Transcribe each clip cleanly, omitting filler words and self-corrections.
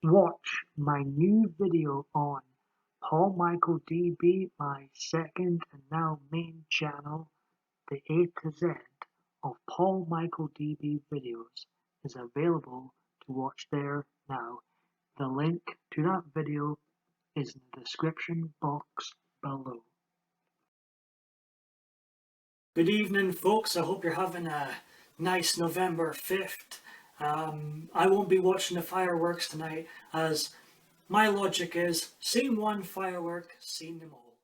Watch my new video on MichaelDB, my second and now main channel. The A to Z of MichaelDB videos is available to watch there now. The link to that video is in the description box below. Good evening, folks. I hope you're having a nice November 5th. I won't be watching the fireworks tonight, as my logic is seen one firework, seen them all.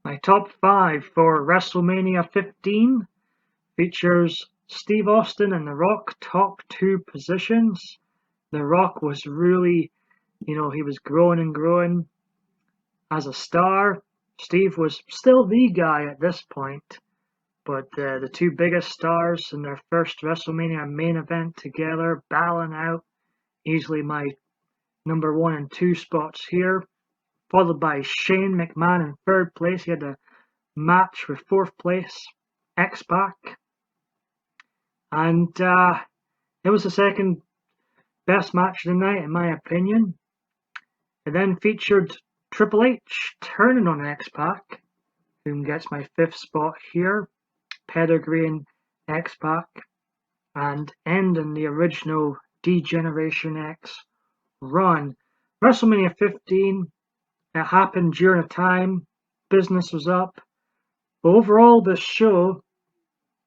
My top 5 for WrestleMania 15 features Steve Austin and The Rock, top 2 positions. The Rock was really, he was growing and growing as a star. Steve was still the guy at this point. But the two biggest stars in their first WrestleMania main event together, battling out easily my number 1 and 2 spots here, followed by Shane McMahon in 3rd place. He had a match with 4th place X-Pac, and it was the second best match of the night in my opinion. It then featured Triple H turning on X-Pac, whom gets my 5th spot here, pedigreeing X-Pac and ending the original D-Generation X run. WrestleMania 15, it happened during a time business was up. But overall, this show,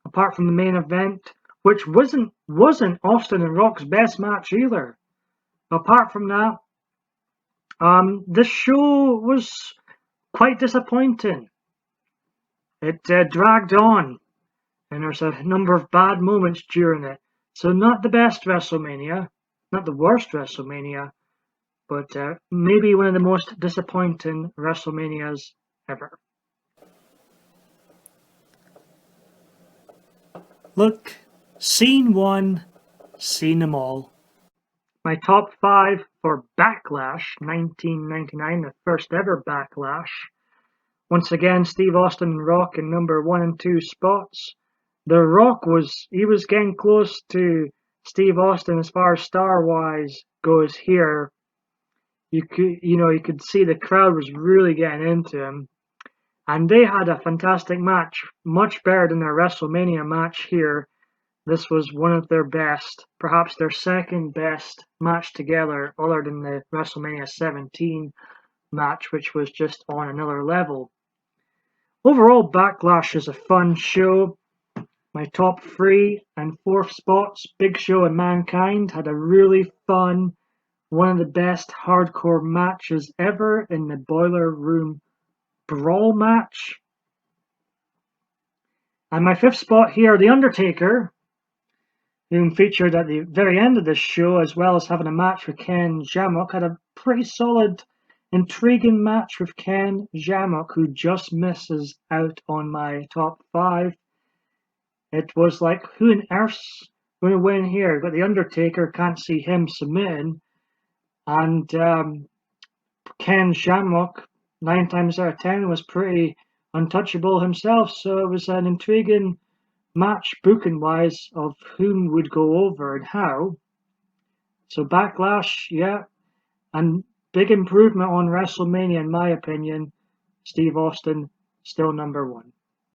apart from the main event, which wasn't Austin and Rock's best match either, apart from that, this show was quite disappointing. It dragged on, and there's a number of bad moments during it. So not the best WrestleMania, not the worst WrestleMania, but maybe one of the most disappointing WrestleManias ever. Look, seen one, seen them all. My top 5 for Backlash 1999, the first ever Backlash. Once again, Steve Austin and Rock in number 1 and 2 spots. The Rock was getting close to Steve Austin as far as star-wise goes here. You could see the crowd was really getting into him. And they had a fantastic match, much better than their WrestleMania match here. This was one of their best, perhaps their second best match together, other than the WrestleMania 17 match, which was just on another level. Overall, Backlash is a fun show. My top 3 and 4th spots, Big Show and Mankind, had a really fun, one of the best hardcore matches ever in the Boiler Room Brawl match. And my 5th spot here, The Undertaker, whom featured at the very end of the show, as well as having a match with Ken Shamrock, had a pretty solid, intriguing match with Ken Shamrock, who just misses out on my top 5. It was like, who on earth's going to win here? But The Undertaker, can't see him submitting. And Ken Shamrock, 9 times out of 10, was pretty untouchable himself. So it was an intriguing match booking-wise of whom would go over and how. So Backlash, yeah. And big improvement on WrestleMania in my opinion. Steve Austin, still number 1.